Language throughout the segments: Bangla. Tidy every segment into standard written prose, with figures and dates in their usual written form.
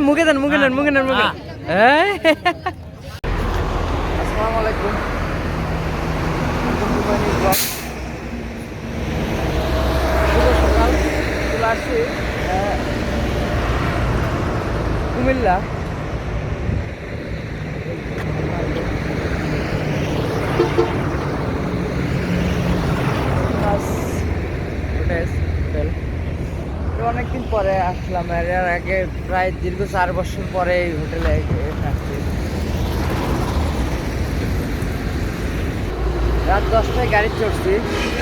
মুখে দেন আসসালামু আলাইকুম। সকাল চলে আসছি কুমিল্লা। অনেকদিন পরে আসলাম, এর আগে প্রায় দীর্ঘ 4 বছর পরে এই হোটেলে আসছি। রাত 10টায় গাড়ি চড়ছি,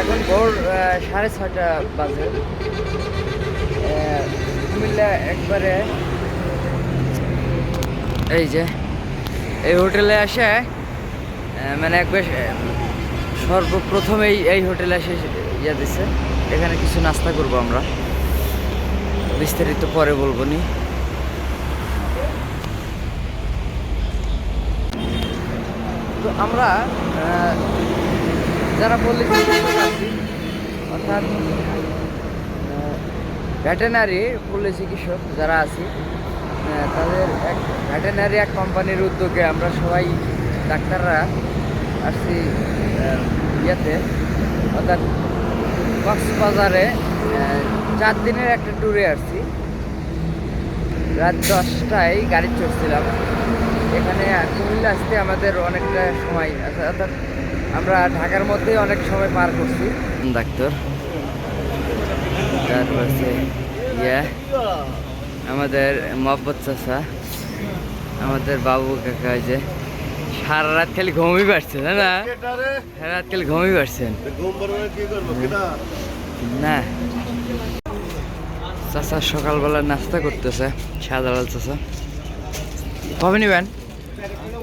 এখন ভোর 6:30 বাজে। কুমিল্লা একবারে এই যে এই হোটেলে আসে মানে একবার সর্বপ্রথম এই হোটেলে এসে দিচ্ছে। এখানে কিছু নাস্তা করবো আমরা, বিস্তারিত পরে বলবো নি। তো আমরা যারা পল্লী আছি, অর্থাৎ ভেটেনারি পল্লী চিকিৎসক যারা আছি, তাদের ভেটেনারি এক কোম্পানির উদ্যোগে আমরা সবাই ডাক্তাররা আসছি ইয়েতে, অর্থাৎ কক্সবাজারে 4 দিনের একটা ট্যুরে আসছি। রাত 10টায় গাড়ি চড়ছিলাম। এখানে কুমিল্লা আসতে আমাদের অনেকটা সময়, অর্থাৎ আমরা ঢাকার মধ্যে অনেক সময় পার করছি। ডাক্তার তারপর আমাদের মহব্বত চাচা, আমাদের বাবু কাকা, যে সারা রাত খালি ঘুমই পারছেন না, সারা রাত খালি ঘুমই পারছেন না। চাচা সকালবেলা নাস্তা করতেছে, শাহজালাল চাচা। কফি নিবেন?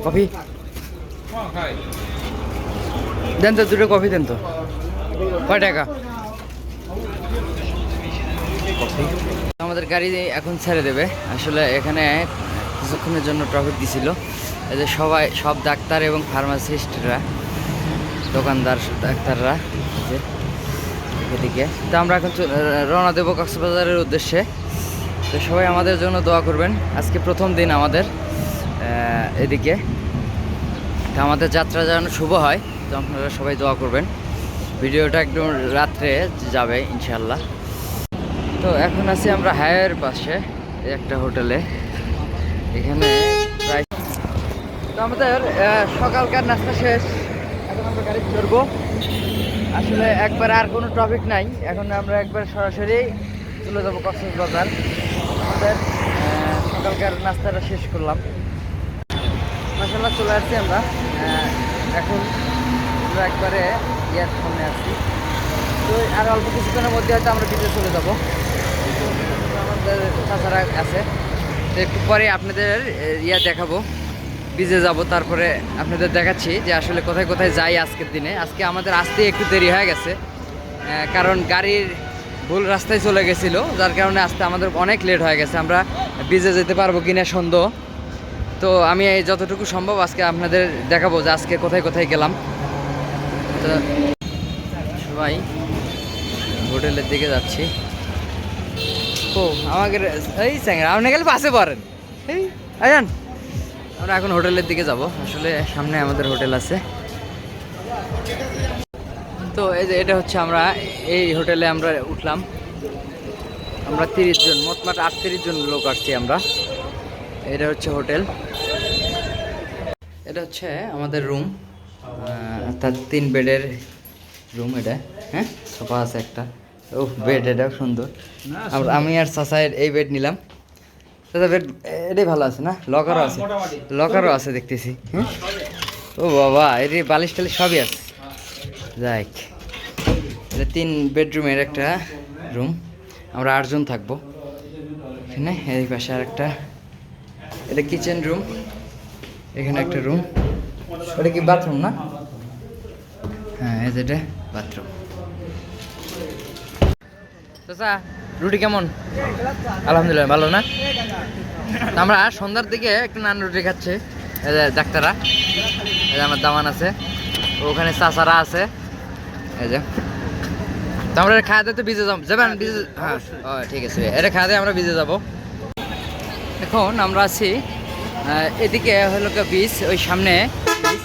কফি দেন তো, 2টো কফি দেন তো। কয় টাকা? আমাদের গাড়ি এখন ছেড়ে দেবে। আসলে এখানে কিছুক্ষণের জন্য ট্রাফিক দিছিল, এই যে সব ডাক্তার এবং ফার্মাসিস্টরা, দোকানদার ডাক্তাররা যে এদিকে। তো আমরা এখন রওনা দেবো কক্সবাজারের উদ্দেশ্যে। তো সবাই আমাদের জন্য দোয়া করবেন। আজকে প্রথম দিন আমাদের এদিকে, তো আমাদের যাত্রা যেন শুভ হয়, তো আপনারা সবাই দোয়া করবেন। ভিডিওটা একদম রাত্রে যাবে ইনশাল্লাহ। তো এখন আছি আমরা হায়ার পাশে একটা হোটেলে। এখানে প্রায় তো আমাদের সকালকার নাস্তা শেষ, এখন আমরা গাড়ি চড়বো। আসলে একবার আর কোনো ট্রাফিক নাই, এখন আমরা একবার সরাসরি চলে যাবো কক্সবাজার। আমাদের সকালকার নাস্তাটা শেষ করলাম, মাশাআল্লাহ চলে আসছি আমরা। এখন আমরা একবারে ইয়ার সামনে আসছি। তো আর অল্প কিছুক্ষণের মধ্যে হয়তো আমরা পিছিয়ে চলে যাবো। আমাদের চাচারা আছে, তো একটু পরে আপনাদের দেখাবো, বিজে যাব। তারপরে আপনাদের দেখাচ্ছি যে আসলে কোথায় কোথায় যাই আজকের দিনে। আজকে আমাদের আসতে একটু দেরি হয়ে গেছে, কারণ গাড়ির ভুল রাস্তায় চলে গেছিলো, যার কারণে আসতে আমাদের অনেক লেট হয়ে গেছে। আমরা বিজে যেতে পারবো কিনা সন্দেহ। তো আমি যতটুকু সম্ভব আজকে আপনাদের দেখাবো যে আজকে কোথায় কোথায় গেলাম। তো সবাই হোটেলের দিকে যাচ্ছি। ও আমাকে এই স্যাংরা আপনি গেলে পাশে পড়েন, এই আজান। আমরা এখন হোটেলের দিকে যাব। আসলে সামনে আমাদের হোটেল আছে। তো এই যে এটা হচ্ছে আমরা এই হোটেলে আমরা উঠলাম। আমরা 30 জন, মোটমাট 38 জন লোক আসছি আমরা। এটা হচ্ছে হোটেল, এটা হচ্ছে আমাদের রুম, অর্থাৎ 3 বেডের রুম এটা। হ্যাঁ, সোফা আছে একটা, ও বেড, এটাও সুন্দর। আমি আর চাচায়ের এই বেড নিলাম। চাচা বেড এটাই ভালো আছে না? লকারও আছে দেখতেছি। হ্যাঁ, ও বাবা, এর বালিশ টালিশ সবই আছে। যাই, এটা 3 বেডরুমের একটা রুম। আমরা 8 জন থাকবো এখানে। এই পাশে আর একটা, এটা কিচেন রুম। এখানে একটা রুম, ওটা কি বাথরুম না? হ্যাঁ, এই যেটা বাথরুম। চাচা রুটি কেমন? আলহামদুলিল্লাহ ভালো না? আমরা সন্ধ্যার দিকে একটু নান রুটি খাচ্ছি। ডাক্তাররা, এই যে আমার দামান আছে, ওখানে চাচারা আছে। এই যে তো আমরা খাওয়া দিতে ভিজে যাবেন? ভিজে, হ্যাঁ ঠিক আছে, এটা খাওয়া দিয়ে আমরা ভিজে যাবো। এখন আমরা আছি এদিকে হলো বিচ, ওই সামনে বিচ।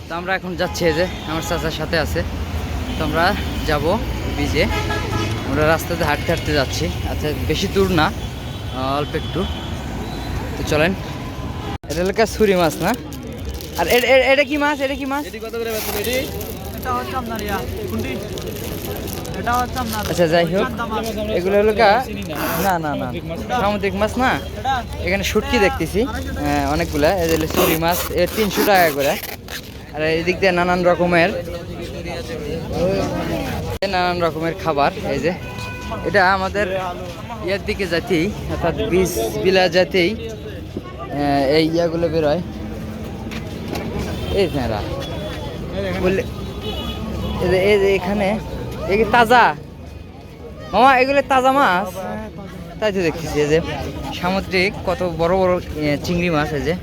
তো আমরা এখন যাচ্ছি, এই যে আমার চাচার সাথে আছে। তো আমরা যাব বিচে, আমরা রাস্তাতে হাঁটতে হাঁটতে যাচ্ছি। আচ্ছা, বেশি দূর না, অল্প একটু। তো চলেন। এটা হলো ছুরি মাছ না? আর এটা কি মাছ? এটা কি মাছ? আচ্ছা, যাই হোক, এগুলো হলো না না না সামুদ্রিক মাছ না। এখানে শুটকি দেখতেছি অনেকগুলা। এই যে ছুরি মাছ, 300 টাকা করে। আর এদিক দিয়ে নানান রকমের খাবার। এই যে এটা আমাদের ইয়ের দিকে যেতেই, অর্থাৎ বীজ বিলা যেতেই এই ইয়াগুলো বেরোয়। এই ঝাঁড়া বললে এই যে এখানে তাজা মামা, এগুলো তাজা মাছ। তাই তো দেখতেছি এই যে সামুদ্রিক কত বড় বড় চিংড়ি মাছ। এই যে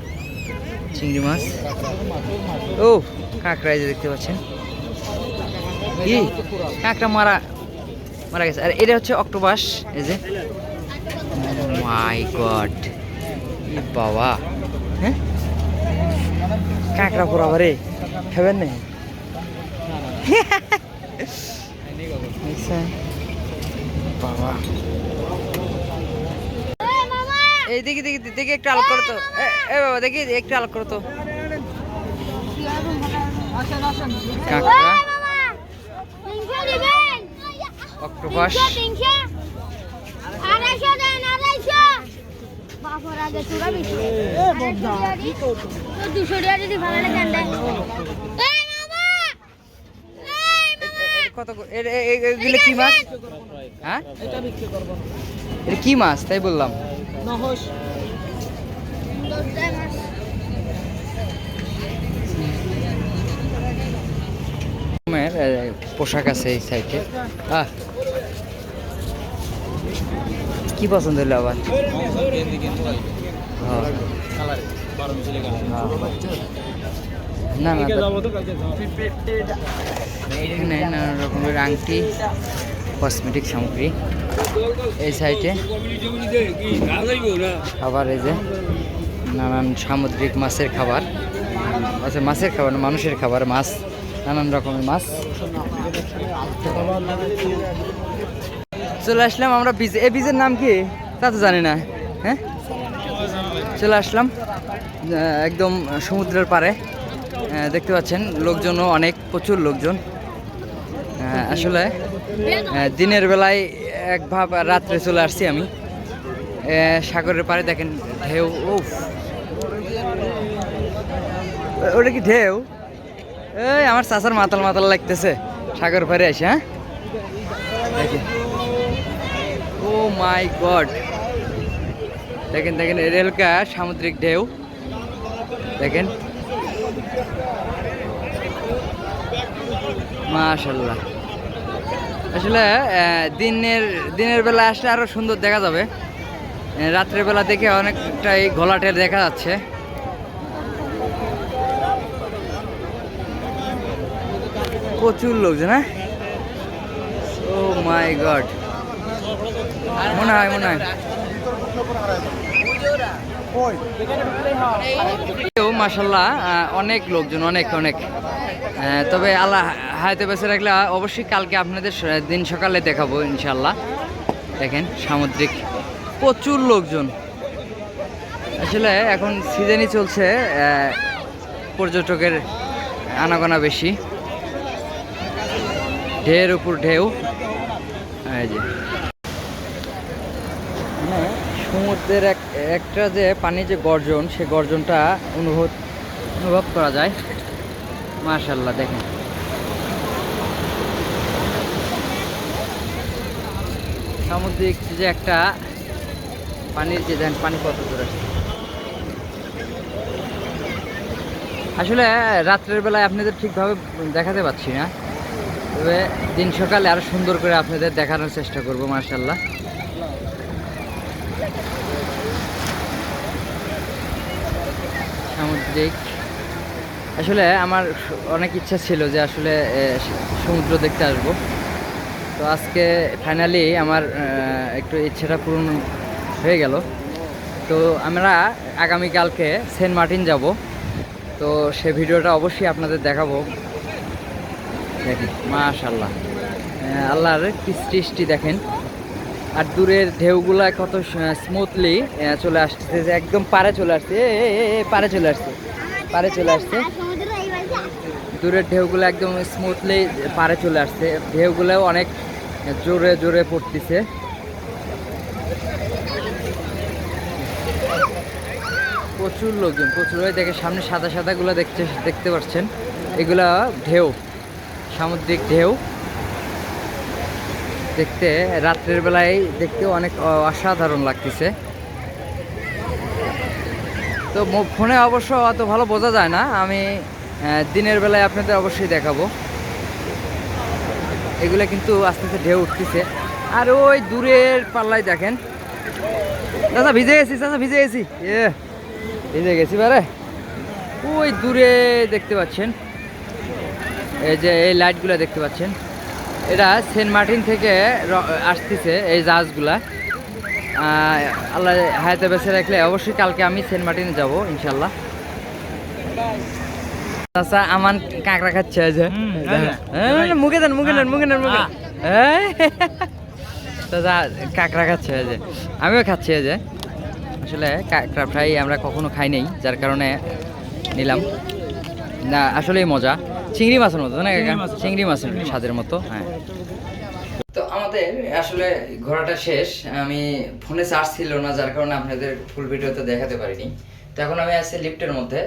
চিংড়ি মাছ, ও কাঁকড়া, এই যে দেখতে পাচ্ছেন কি কাঁকড়া মারা গেছে। আর এটা হচ্ছে অক্টোপাস। এই যে মাই গড, বাবা, হ্যাঁ কাঁকড়া পোড়া বারে খাবেন না? বাবা, এই দেখি দেখি দেখি একটু আলোক করো তো। বাবা দেখি একটু আলোক করো তো। কাঁকড়া, অক্টোপাস, কত এগুলো কি মাছ? হ্যাঁ, এটা কি মাছ তাই বললাম। পোশাক আছে এই সাইডে। কি পছন্দ হলো আবার? না না, এখানে নানা রকমের আংটি, কসমেটিক সামগ্রী। এই সাইডে আবার এই যে নানান সামুদ্রিক মাছের খাবার। আচ্ছা, মাছের খাবার না, মানুষের খাবার। মাছ, নানান রকমের মাছ। চলে আসলাম আমরা বীজে। এই বীজের নাম কি তা তো জানি না। হ্যাঁ, চলে আসলাম একদম সমুদ্রের পাড়ে। দেখতে পাচ্ছেন লোকজনও অনেক, প্রচুর লোকজন। আসলে দিনের বেলায় এক ভাব, রাত্রে চলে আসছি আমি সাগরের পাড়ে। দেখেন ঢেউ, ওটা কি ঢেউ? এই আমার চাচার মাতাল মাতাল লাগতেছে সাগর পাড়ে আসে। হ্যাঁ, ও মাই গড, দেখেন দেখেন রেলকা সামুদ্রিক ঢেউ দেখেন, মাশাআল্লাহ। আসলে দিনের বেলা আসলে আরো সুন্দর দেখা যাবে। রাত্রের বেলা দেখে অনেকটাই ঘোলাটে দেখা যাচ্ছে। প্রচুর লোকজন। হ্যাঁ, ও মাই গড, মনে হয় মাশাআল্লাহ অনেক লোকজন, অনেক। তবে আল্লাহ হায়াতে বেঁচে রাখলে অবশ্যই কালকে আপনাদের দিন সকালে দেখাবো ইনশাল্লাহ। দেখেন সামুদ্রিক প্রচুর লোকজন। আসলে এখন সিজনই চলছে, পর্যটকের আনাগোনা বেশি। ঢেউর উপর ঢেউ। এই যে মানে সমুদ্রের একটা যে পানি যে গর্জন, সে গর্জনটা অনুভব করা যায়। মাশাআল্লাহ, দেখেন সামুদ্রিক যে একটা পানির যে দেন, পানি কত দূর আছে। আসলে রাত্রের বেলায় আপনাদের ঠিকভাবে দেখাতে পাচ্ছি না, তবে দিন সকালে আরো সুন্দর করে আপনাদের দেখানোর চেষ্টা করব। মাশাআল্লাহ, সামুদ্রিক। আসলে আমার অনেক ইচ্ছা ছিল যে আসলে সমুদ্র দেখতে আসবো। তো আজকে ফাইনালি আমার একটু ইচ্ছাটা পূরণ হয়ে গেল। তো আমরা আগামীকালকে সেন্ট মার্টিন যাব, তো সে ভিডিওটা অবশ্যই আপনাদের দেখাবো। দেখেন মাশাআল্লাহ, আল্লাহর সৃষ্টি দেখেন। আর দূরের ঢেউগুলা কত স্মুথলি চলে আসছে, যে একদম পারে চলে আসছে, পারে চলে আসছে, পারে চলে আসছে। দূরের ঢেউগুলো একদম স্মুথলি পারে চলে আসছে, ঢেউগুলোও অনেক জোরে জোরে পড়তেছে। প্রচুর লোকজন, প্রচুর। ওই দেখে সামনে সাদা সাদাগুলো দেখতে পাচ্ছেন, এগুলা ঢেউ, সামুদ্রিক ঢেউ। দেখতে রাত্রের বেলায় দেখতে অনেক অসাধারণ লাগতেছে। তো ফোনে অবশ্য অত ভালো বোঝা যায় না, আমি দিনের বেলায় আপনাদের অবশ্যই দেখাবো। এগুলো কিন্তু আস্তে আস্তে ঢেউ উঠতেছে। আর ওই দূরের পাল্লায় দেখেন, দাদা ভিজে গেছি, দাদা ভিজে গেছি, ভিজে গেছি বারে। ওই দূরে দেখতে পাচ্ছেন, এই যে এই লাইটগুলো দেখতে পাচ্ছেন, এটা সেন্ট মার্টিন থেকে আসতেছে এই জাহাজগুলা। আল্লাহ হায়াতে বেঁচে রাখলে অবশ্যই কালকে আমি সেন্ট মার্টিনে যাব ইনশাল্লাহ। আচ্ছা আমার কাঁকড়া খাচ্ছে, মুখে দেন, মুখে নেন, মুখে নেন, মুখে। দাদা কাঁকড়া খাচ্ছে, যে আমিও খাচ্ছি। যে আসলে কাঁকড়া ফ্রাই আমরা কখনো খাই নাই, যার কারণে নিলাম। না আসলেই মজা, চিংড়ি মাছের মতো না কাকা, চিংড়ি মাছের স্বাদের মতো। হ্যাঁ, তো আমাদের আসলে ঘোরাটা শেষ। আমি ফোনে চার্জ ছিল না, যার কারণে আপনাদের ফুল ভিডিওতে দেখাতে পারিনি। তো এখন আমি আছি লিফটের মধ্যে,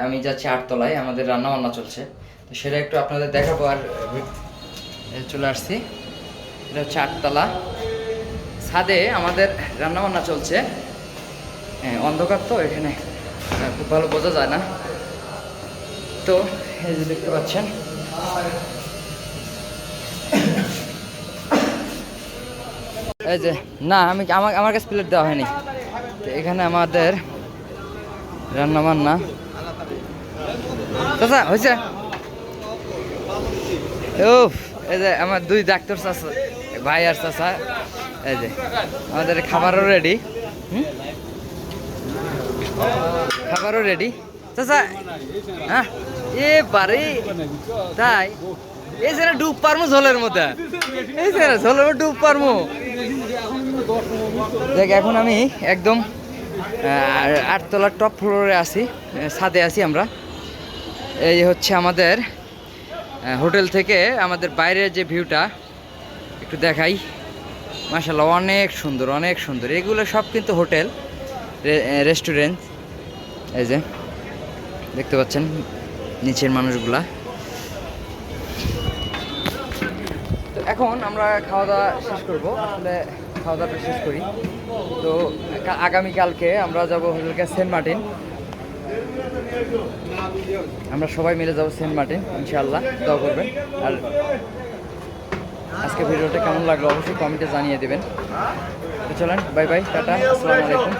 আমি যাচ্ছি 8 তলায়, আমাদের রান্না বান্না চলছে, তো সেটা একটু আপনাদের দেখাবো। আর চলে আসছি, এটা হচ্ছে 8 তলা, ছাদে আমাদের রান্না বান্না চলছে। অন্ধকার তো এখানে খুব ভালো বোঝা যায় না। তো এই যে দেখতে পাচ্ছেন, এই যে না আমি আমার কাছে প্লেট দেওয়া হয়নি। তো এখানে আমাদের রান্না বান্না চাচা হয়েছে। ও এই যে আমার 2 ডাক্তার চাচা, ভাই আর চাচা, এই যে আমাদের খাবারও রেডি। খাবারও রেডি চাচা। হ্যাঁ এবারে তাই এই যে ডুব পারমু ঝোলের মধ্যে, এই যে ঝোলের মধ্যে ডুব পারমু। দেখ এখন আমি একদম 8 তলার টপ ফ্লোরে আছি, ছাদে আছি আমরা। এই হচ্ছে আমাদের হোটেল থেকে আমাদের বাইরের যে ভিউটা একটু দেখাই। মাশাআল্লাহ অনেক সুন্দর, অনেক সুন্দর। এগুলো সব কিন্তু হোটেল, রেস্টুরেন্ট। এই যে দেখতে পাচ্ছেন নিচের মানুষগুলা। তো এখন আমরা খাওয়া দাওয়া শেষ করবো, আসলে খাওয়া দাওয়াটা শেষ করি। তো আগামীকালকে আমরা যাব হোটেলকে সেন্ট মার্টিন, আমরা সবাই মিলে যাব সেন্ট মার্টিন ইনশাআল্লাহ, দোয়া করবেন। আর আজকে ভিডিওটা কেমন লাগলো অবশ্যই কমেন্টে জানিয়ে দেবেন। তো চলেন, বাই বাই, টাটা, আসসালামু আলাইকুম।